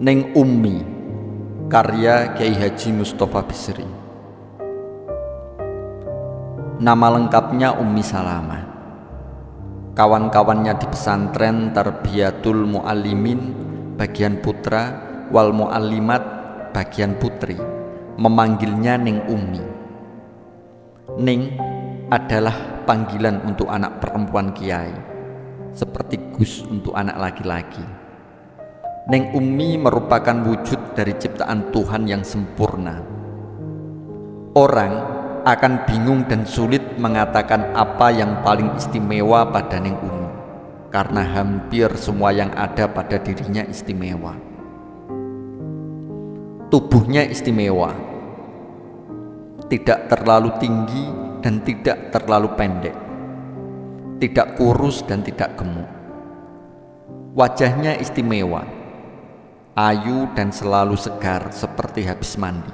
Neng Ummi, karya Kiai Haji Mustofa Bisri. Nama lengkapnya Ummi Salamah. Kawan-kawannya di pesantren Tarbiyatul Muallimin bagian putra wal Muallimat bagian putri memanggilnya Neng Ummi. Neng adalah panggilan untuk anak perempuan kiai, seperti Gus untuk anak laki-laki. Neng Ummi merupakan wujud dari ciptaan Tuhan yang sempurna. Orang akan bingung dan sulit mengatakan apa yang paling istimewa pada Neng Ummi, karena hampir semua yang ada pada dirinya istimewa. Tubuhnya istimewa, tidak terlalu tinggi dan tidak terlalu pendek, tidak kurus dan tidak gemuk. Wajahnya istimewa, ayu dan selalu segar seperti habis mandi.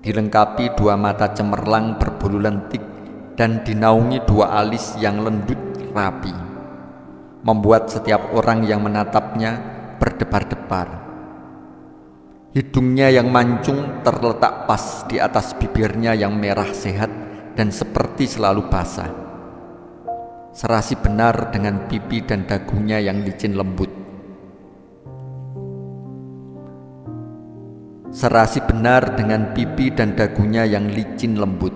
Dilengkapi dua mata cemerlang berbulu lentik dan dinaungi dua alis yang lembut rapi, membuat setiap orang yang menatapnya berdebar-debar. Hidungnya yang mancung terletak pas di atas bibirnya yang merah sehat dan seperti selalu basah. Serasi benar dengan pipi dan dagunya yang licin lembut. Serasi benar dengan pipi dan dagunya yang licin lembut.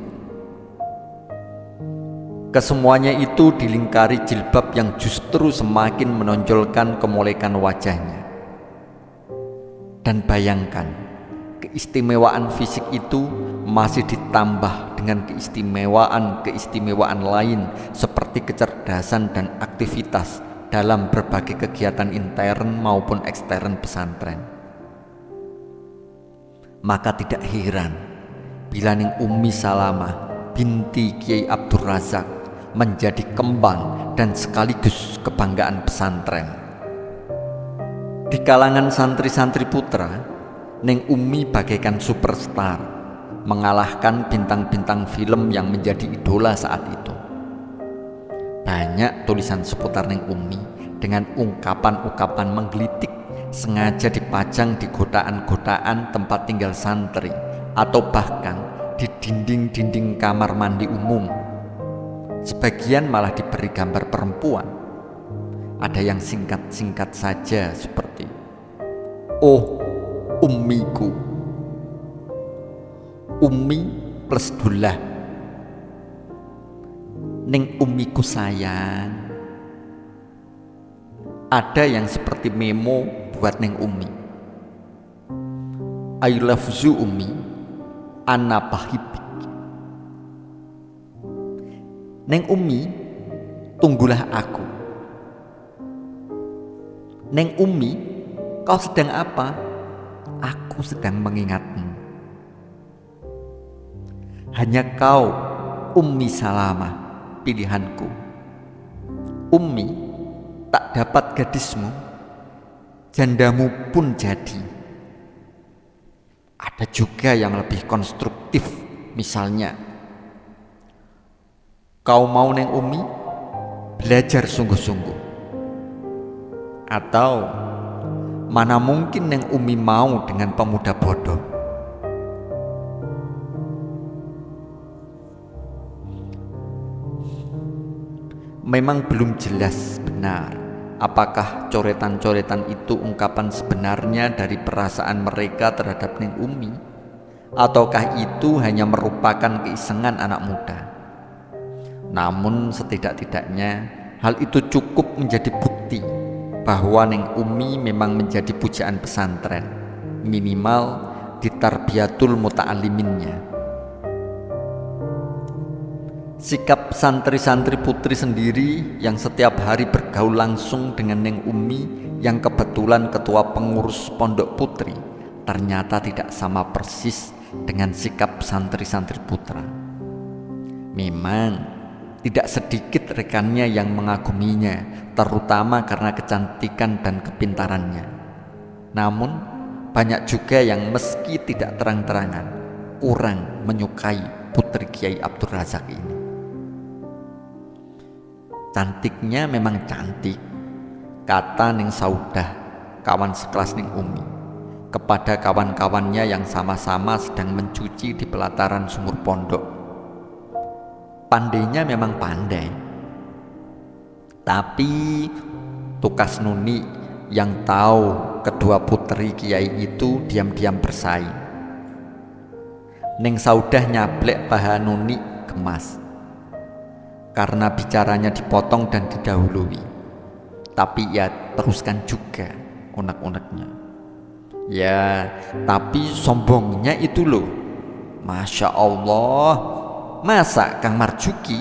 Kesemuanya itu dilingkari jilbab yang justru semakin menonjolkan kemolekan wajahnya. Dan bayangkan, keistimewaan fisik itu masih ditambah dengan keistimewaan lain seperti kecerdasan dan aktivitas dalam berbagai kegiatan intern maupun ekstern pesantren. Maka tidak heran bila Neng Ummi Salamah binti Kiai Abdul Razak menjadi kembang dan sekaligus kebanggaan pesantren. Di kalangan santri-santri putra, Neng Ummi bagaikan superstar, mengalahkan bintang-bintang film yang menjadi idola saat itu. Banyak tulisan seputar Neng Ummi dengan ungkapan-ungkapan menggelitik sengaja dipajang di godaan-godaan tempat tinggal santri atau bahkan di dinding-dinding kamar mandi umum. Sebagian malah diberi gambar perempuan. Ada yang singkat-singkat saja seperti "Oh, ummiku", "Ummi plus dullah", "Neng ummiku sayang". Ada yang seperti memo buat Neng Ummi, "I love you Ummi, ana bahibik". "Neng Ummi, tunggulah aku". "Neng Ummi, kau sedang apa? Aku sedang mengingatmu". Hanya kau, Ummi Salamah, pilihanku. Ummi, tak dapat gadismu, jandamu pun jadi. Ada juga yang lebih konstruktif, misalnya, "Kau mau Neng Ummi? Belajar sungguh-sungguh". Atau, "Mana mungkin Neng Ummi mau dengan pemuda bodoh". Memang belum jelas benar apakah coretan-coretan itu ungkapan sebenarnya dari perasaan mereka terhadap Neng Ummi, ataukah itu hanya merupakan keisengan anak muda. Namun setidak-tidaknya hal itu cukup menjadi bukti bahwa Neng Ummi memang menjadi pujaan pesantren, minimal di Tarbiyatul Muta'alliminnya. Sikap santri-santri putri sendiri yang setiap hari bergaul langsung dengan Neng Ummi yang kebetulan ketua pengurus pondok putri ternyata tidak sama persis dengan sikap santri-santri putra. Memang tidak sedikit rekannya yang mengaguminya, terutama karena kecantikan dan kepintarannya. Namun banyak juga yang meski tidak terang-terangan kurang menyukai putri Kiai Abdul Razak ini. Cantiknya memang cantik, kata Neng Saudah, kawan sekelas ning Umi, kepada kawan-kawannya yang sama-sama sedang mencuci di pelataran sumur pondok. Pandainya memang pandai, tapi tukas Nuni yang tahu kedua putri kiai itu diam-diam bersaing. Ning Saudah nyablek paha Nuni gemas karena bicaranya dipotong dan didahului. Tapi ia teruskan juga unek-uneknya. Ya, tapi sombongnya itu loh. Masya Allah, masa Kang Marjuki,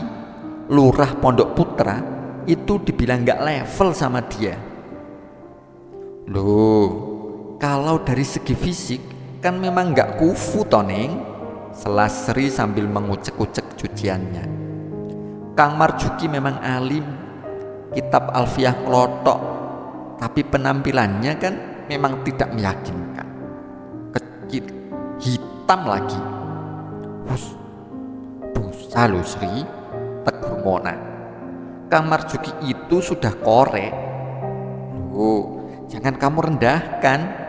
lurah Pondok Putra, itu dibilang gak level sama dia? Loh, kalau dari segi fisik kan memang gak kufu toneng. Selas Sri sambil mengucek-ucek cuciannya. Kang Marjuki memang alim, kitab alfiah klotok, tapi penampilannya kan memang tidak meyakinkan. Kecil, hitam lagi. Hus, dosa lu Sri, tegur Mona. Kang Marjuki itu sudah korek. Loh, jangan kamu rendahkan.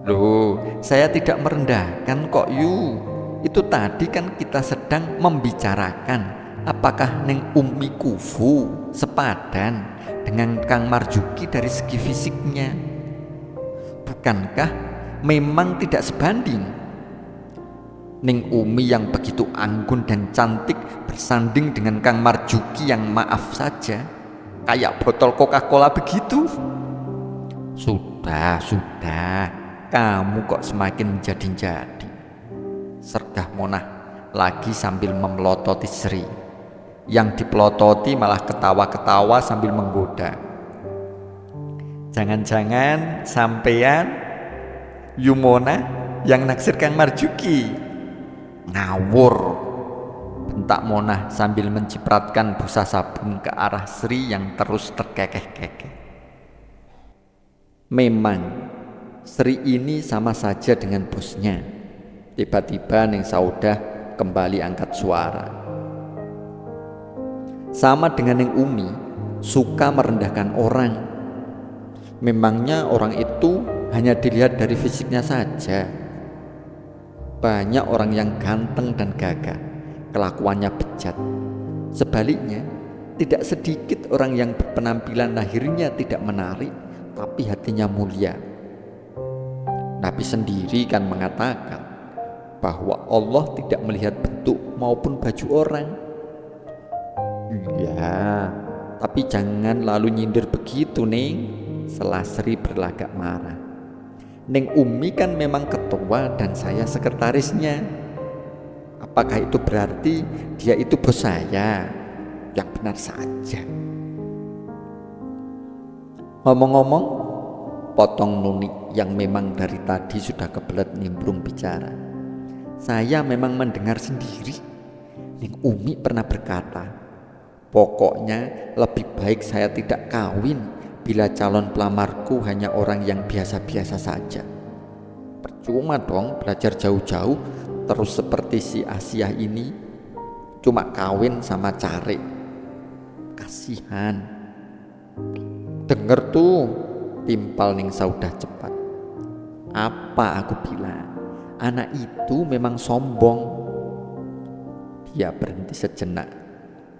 Loh, saya tidak merendahkan kok Yu. Itu tadi kan kita sedang membicarakan apakah Neng Umi kufu sepadan dengan Kang Marjuki dari segi fisiknya. Bukankah memang tidak sebanding? Neng Umi yang begitu anggun dan cantik bersanding dengan Kang Marjuki yang maaf saja kayak botol Coca-Cola begitu. Sudah, kamu kok semakin menjadi-jadi, sergah Monah lagi sambil memelototi Sri. Yang dipelototi malah ketawa-ketawa sambil menggoda. Jangan-jangan sampean Yumona yang naksir Kang Marjuki? Ngawur, bentak Monah sambil mencipratkan busa sabun ke arah Sri yang terus terkekeh-kekeh. Memang Sri ini sama saja dengan bosnya. Tiba-tiba Neng Saudah kembali angkat suara. Sama dengan Neng Umi, suka merendahkan orang. Memangnya orang itu hanya dilihat dari fisiknya saja. Banyak orang yang ganteng dan gagah, kelakuannya bejat. Sebaliknya, tidak sedikit orang yang berpenampilan lahirnya tidak menarik, tapi hatinya mulia. Nabi sendiri kan mengatakan bahwa Allah tidak melihat bentuk maupun baju orang. Iya, tapi jangan lalu nyindir begitu Neng. Selasri berlagak marah. Neng Umi kan memang ketua dan saya sekretarisnya. Apakah itu berarti dia itu bos saya? Yang benar saja. Ngomong-ngomong, potong Nuni yang memang dari tadi sudah kebelet nimbrung bicara. Saya memang mendengar sendiri. Neng Umi pernah berkata, pokoknya lebih baik saya tidak kawin bila calon pelamarku hanya orang yang biasa-biasa saja. Percuma dong belajar jauh-jauh terus seperti si Asia ini, cuma kawin sama Carik. Kasihan. Denger tuh, timpal Neng Saudah cepat. Apa aku bilang? Anak itu memang sombong. Dia berhenti sejenak,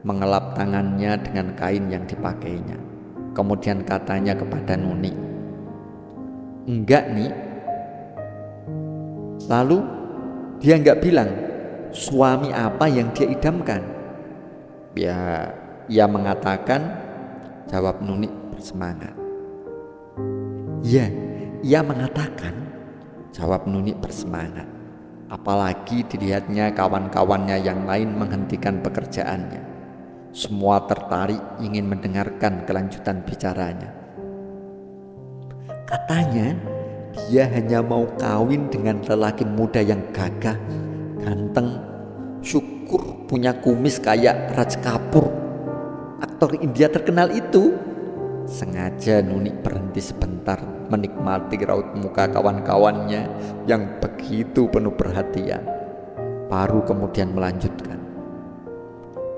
mengelap tangannya dengan kain yang dipakainya. Kemudian katanya kepada Nuni, enggak nih. Lalu dia enggak bilang suami apa yang dia idamkan. Ya, ia mengatakan, jawab Nuni bersemangat. Ya, ia mengatakan, jawab Nuni bersemangat. Apalagi dilihatnya kawan-kawannya yang lain menghentikan pekerjaannya. Semua tertarik ingin mendengarkan kelanjutan bicaranya. Katanya dia hanya mau kawin dengan lelaki muda yang gagah, ganteng, syukur punya kumis kayak Raj Kapoor, aktor India terkenal itu. Sengaja Nuni berhenti sebentar menikmati raut muka kawan-kawannya yang begitu penuh perhatian. Baru kemudian melanjutkan.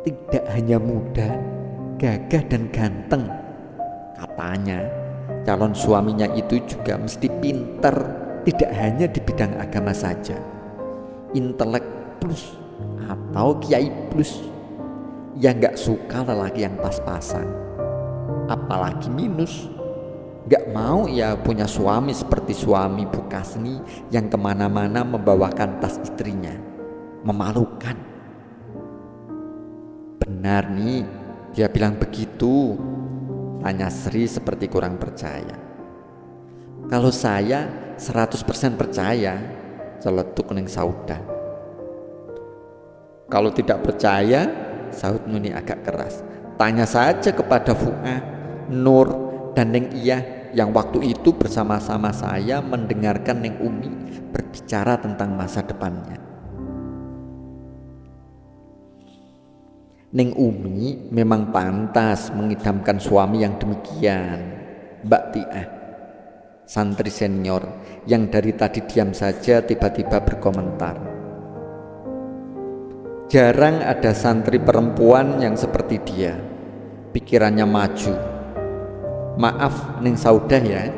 Tidak hanya muda, gagah dan ganteng, katanya, calon suaminya itu juga mesti pinter, tidak hanya di bidang agama saja, intelek plus atau kiai plus. Ya nggak suka lelaki yang pas-pasan, apalagi minus. Nggak mau ya punya suami seperti suami Bu Kasni yang kemana-mana membawakan tas istrinya, memalukan. Benar nih dia bilang begitu, tanya Sri seperti kurang percaya. Kalau saya 100% percaya, celetuk ning Sauda. Kalau tidak percaya, sahut Nuni agak keras, tanya saja kepada Fu'ad, Nur, dan Neng Iyah yang waktu itu bersama-sama saya mendengarkan Neng Umi berbicara tentang masa depannya. Neng Umi memang pantas mengidamkan suami yang demikian. Mbak Tiah, santri senior yang dari tadi diam saja tiba-tiba berkomentar. Jarang ada santri perempuan yang seperti dia, pikirannya maju. Maaf Neng Saudah ya,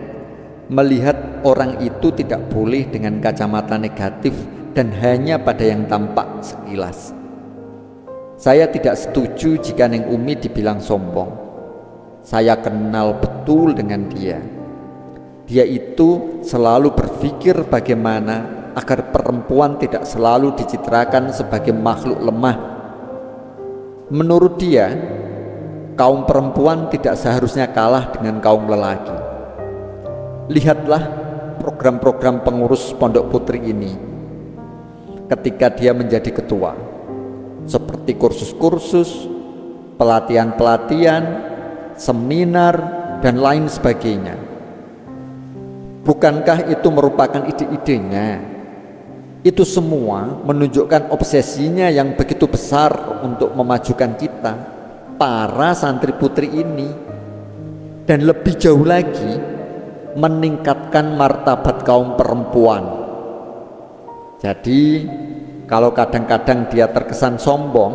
melihat orang itu tidak boleh dengan kacamata negatif dan hanya pada yang tampak sekilas. Saya tidak setuju jika Neng Umi dibilang sombong. Saya kenal betul dengan dia. Dia itu selalu berpikir bagaimana agar perempuan tidak selalu dicitrakan sebagai makhluk lemah. Menurut dia, kaum perempuan tidak seharusnya kalah dengan kaum lelaki. Lihatlah program-program pengurus Pondok Putri ini ketika dia menjadi ketua, seperti kursus-kursus, pelatihan-pelatihan, seminar, dan lain sebagainya. Bukankah itu merupakan ide-idenya? Itu semua menunjukkan obsesinya yang begitu besar untuk memajukan kita, para santri putri ini, dan lebih jauh lagi meningkatkan martabat kaum perempuan. Jadi kalau kadang-kadang dia terkesan sombong,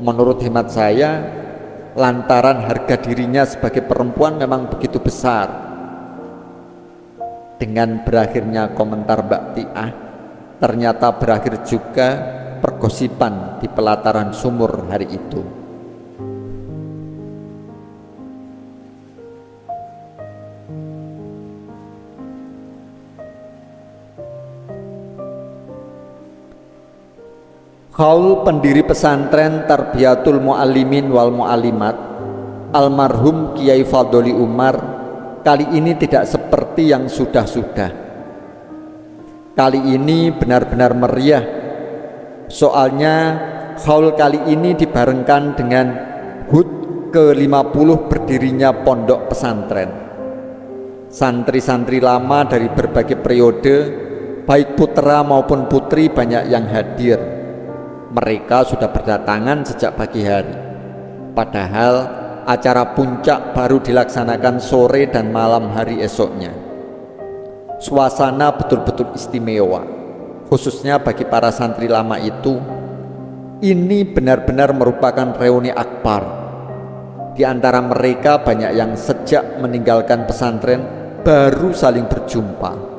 menurut hemat saya lantaran harga dirinya sebagai perempuan memang begitu besar. Dengan berakhirnya komentar Mbak Tiah, ternyata berakhir juga pergosipan di pelataran sumur hari itu. Qaul pendiri pesantren Tarbiyatul Muallimin wal Muallimat, almarhum Kiai Fadholi Umar, kali ini tidak seperti yang sudah-sudah. Kali ini benar-benar meriah. Soalnya haul kali ini dibarengkan dengan HUT ke-50 berdirinya pondok pesantren. Santri-santri lama dari berbagai periode, baik putra maupun putri banyak yang hadir. Mereka sudah berdatangan sejak pagi hari. Padahal acara puncak baru dilaksanakan sore dan malam hari esoknya. Suasana betul-betul istimewa, khususnya bagi para santri lama itu. Ini benar-benar merupakan reuni akbar. Di antara mereka banyak yang sejak meninggalkan pesantren baru saling berjumpa.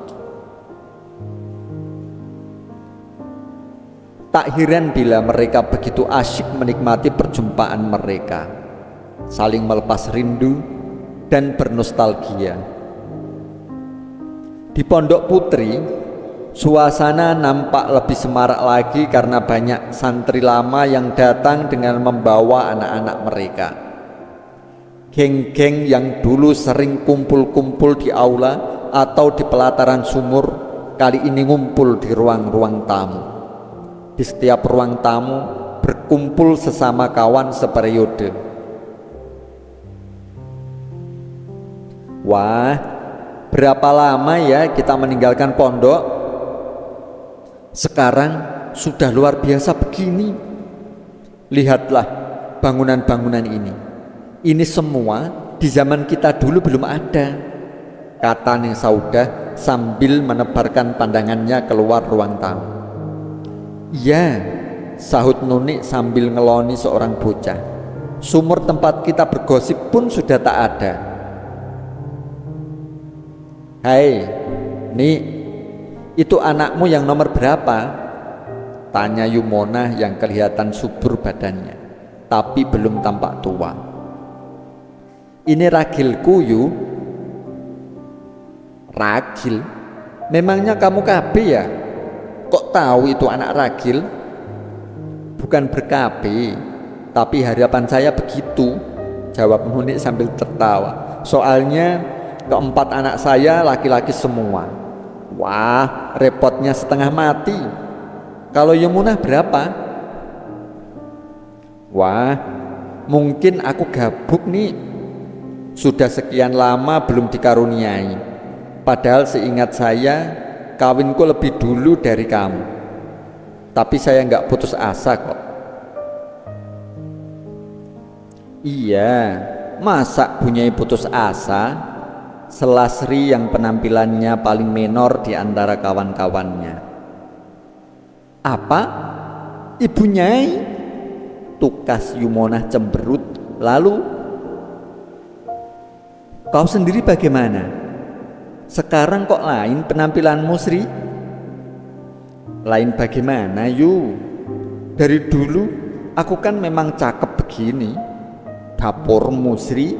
Tak heran bila mereka begitu asyik menikmati perjumpaan mereka, saling melepas rindu dan bernostalgia. Di Pondok Putri, suasana nampak lebih semarak lagi karena banyak santri lama yang datang dengan membawa anak-anak mereka. Geng-geng yang dulu sering kumpul-kumpul di aula atau di pelataran sumur, kali ini ngumpul di ruang-ruang tamu. Di setiap ruang tamu berkumpul sesama kawan seperiode. Wah, berapa lama ya kita meninggalkan pondok? Sekarang sudah luar biasa begini. Lihatlah bangunan-bangunan ini. Ini semua di zaman kita dulu belum ada, kata Neng Saudah sambil menebarkan pandangannya keluar ruang tamu. Iya, sahut Nuni sambil ngeloni seorang bocah. Sumur tempat kita bergosip pun sudah tak ada. "Hai, Nik, itu anakmu yang nomor berapa?" tanya Yumonah yang kelihatan subur badannya, tapi belum tampak tua. "Ini ragilku, Yu." "Ragil? Memangnya kamu KB ya? Kok tahu itu anak ragil?" "Bukan ber-KB, tapi harapan saya begitu," jawab Nunik sambil tertawa. "Soalnya keempat anak saya laki-laki semua." "Wah, repotnya setengah mati. Kalau Yumunah berapa?" "Wah, mungkin aku gabuk nih. Sudah sekian lama belum dikaruniai. Padahal seingat saya kawinku lebih dulu dari kamu. Tapi saya nggak putus asa kok." "Iya, masa Bunyai putus asa?" sela Sri yang penampilannya paling menor di antara kawan-kawannya. "Apa? Ibu Nyai?" tukas Yumonah cemberut. "Lalu kau sendiri bagaimana? Sekarang kok lain penampilanmu, Sri?" "Lain bagaimana, Yu? Dari dulu aku kan memang cakep begini." "Dapurmu, Sri.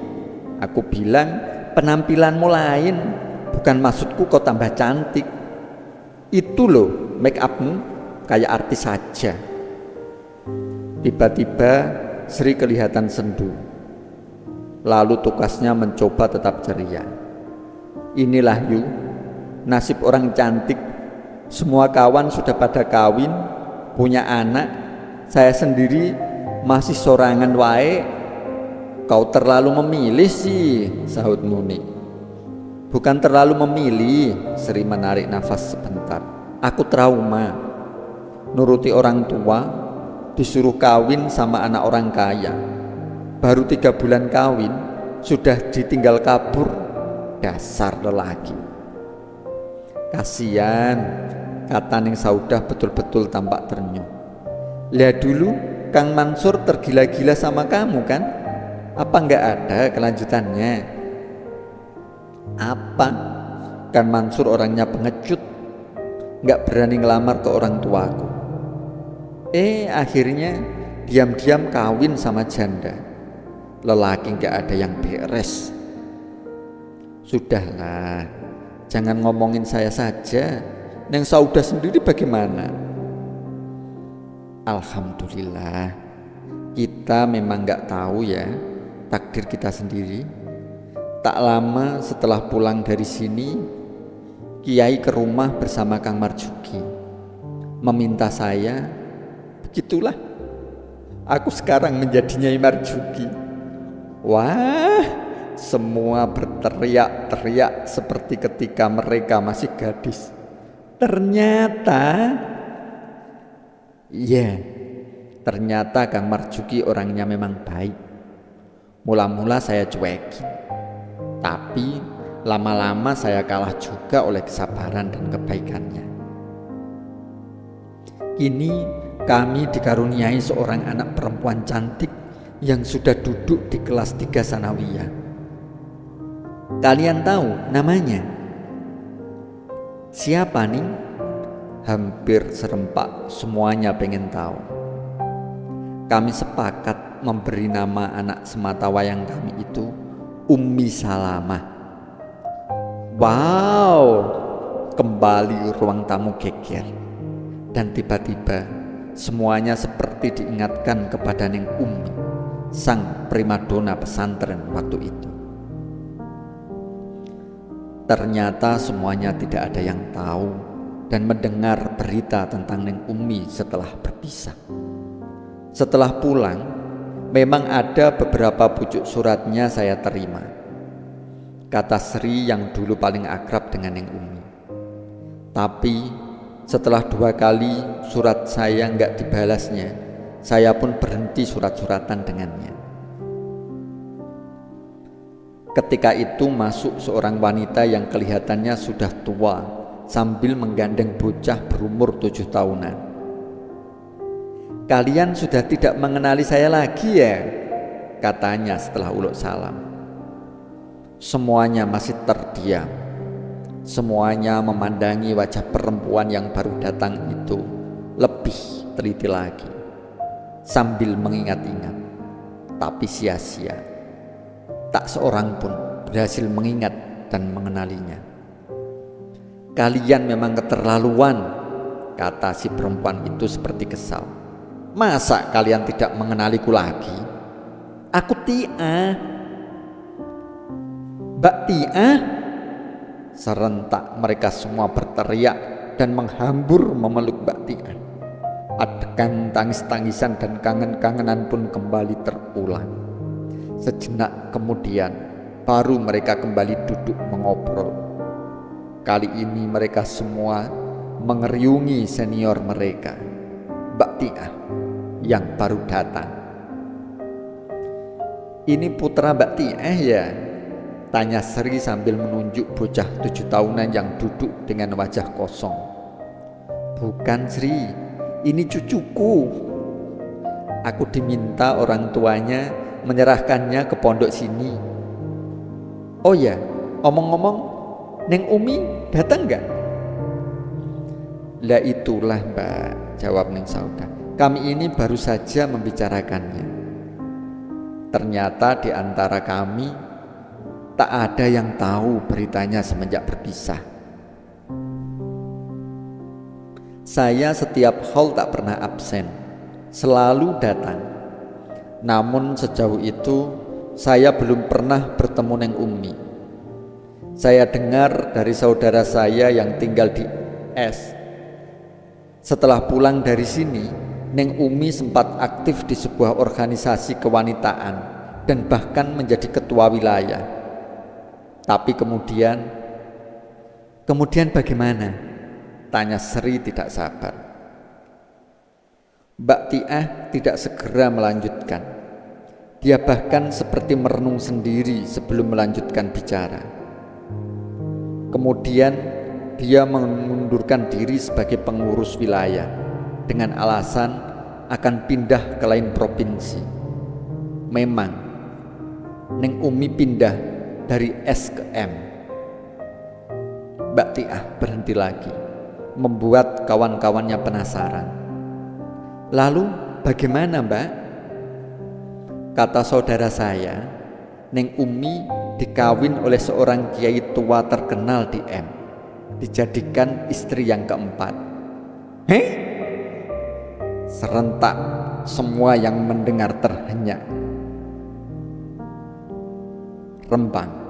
Aku bilang penampilanmu lain. Bukan maksudku kau tambah cantik. Itu loh make upmu kayak artis saja." Tiba-tiba Sri kelihatan sendu. Lalu tukasnya mencoba tetap ceria. "Inilah Yu, nasib orang cantik. Semua kawan sudah pada kawin, punya anak. Saya sendiri masih sorangan wae." "Kau terlalu memilih sih," sahut Nunik. "Bukan terlalu memilih." Sri menarik nafas sebentar. "Aku trauma. Nuruti orang tua, disuruh kawin sama anak orang kaya. Baru 3 bulan kawin sudah ditinggal kabur. Dasar lelaki." "Kasian," kata Ning Saudah betul-betul tampak ternyuh. "Lihat dulu Kang Mansur tergila-gila sama kamu kan? Apa nggak ada kelanjutannya?" "Apa? Kang Mansur orangnya pengecut, nggak berani ngelamar ke orang tuaku. Akhirnya diam-diam kawin sama janda. Lelaki nggak ada yang beres." "Sudahlah, jangan ngomongin saya saja. Neng Saudah sendiri bagaimana?" "Alhamdulillah, kita memang nggak tahu ya takdir kita sendiri. Tak lama setelah pulang dari sini, Kiai ke rumah bersama Kang Marjuki, meminta saya. Begitulah, aku sekarang menjadi Nyai Marjuki." Wah, semua berteriak-teriak seperti ketika mereka masih gadis. Ternyata, iya, ternyata Kang Marjuki orangnya memang baik. Mula-mula saya cuekin, tapi lama-lama saya kalah juga oleh kesabaran dan kebaikannya. Kini kami dikaruniai seorang anak perempuan cantik yang sudah duduk di kelas 3 sanawiyah. Kalian tahu namanya? Siapa nih? Hampir serempak semuanya pengen tahu. Kami sepakat memberi nama anak sematawayang kami itu Ummi Salamah. Wow, kembali ruang tamu geger. Dan tiba-tiba semuanya seperti diingatkan kepada Neng Ummi, sang primadona pesantren waktu itu. Ternyata semuanya tidak ada yang tahu dan mendengar berita tentang Neng Ummi setelah berpisah. Setelah pulang, memang ada beberapa pucuk suratnya saya terima, kata Sri yang dulu paling akrab dengan Neng Ummi. Tapi setelah 2 kali surat saya nggak dibalasnya, saya pun berhenti surat-suratan dengannya. Ketika itu masuk seorang wanita yang kelihatannya sudah tua sambil menggandeng bocah berumur 7 tahunan. "Kalian sudah tidak mengenali saya lagi ya?" katanya setelah uluk salam. Semuanya masih terdiam. Semuanya memandangi wajah perempuan yang baru datang itu lebih teliti lagi, sambil mengingat-ingat. Tapi sia-sia, tak seorang pun berhasil mengingat dan mengenalinya. "Kalian memang keterlaluan," kata si perempuan itu seperti kesal. "Masa kalian tidak mengenaliku lagi? Aku Tia." "Mbak Tia!" Serentak mereka semua berteriak dan menghambur memeluk Mbak Tia. Adegan tangis-tangisan dan kangen-kangenan pun kembali terulang. Sejenak kemudian baru mereka kembali duduk mengobrol. Kali ini mereka semua mengeriungi senior mereka, Mbak Tia yang baru datang. "Ini putra Mbak Tia ya?" tanya Sri sambil menunjuk bocah 7 tahunan yang duduk dengan wajah kosong. "Bukan Sri, ini cucuku. Aku diminta orang tuanya menyerahkannya ke pondok sini." "Oh ya, omong-omong, Neng Umi datang nggak?" "Lah itulah Mbak," jawab Neng Sauda. "Kami ini baru saja membicarakannya. Ternyata di antara kami tak ada yang tahu beritanya semenjak berpisah. Saya setiap haul tak pernah absen, selalu datang. Namun sejauh itu saya belum pernah bertemu Neng Umi. Saya dengar dari saudara saya yang tinggal di S. Setelah pulang dari sini, Neng Umi sempat aktif di sebuah organisasi kewanitaan dan bahkan menjadi ketua wilayah. Tapi kemudian bagaimana?" tanya Sri tidak sabar. Mbak Tiah tidak segera melanjutkan. Dia bahkan seperti merenung sendiri sebelum melanjutkan bicara. Kemudian dia mengundurkan diri sebagai pengurus wilayah dengan alasan akan pindah ke lain provinsi. Memang Neng Umi pindah dari S ke M. Mbak Tiah berhenti lagi, membuat kawan-kawannya penasaran. "Lalu bagaimana Mbak?" "Kata saudara saya, Neng Umi dikawin oleh seorang kiai tua terkenal di M, dijadikan istri yang keempat." "Heh?" Serentak semua yang mendengar terhenyak. Rembang.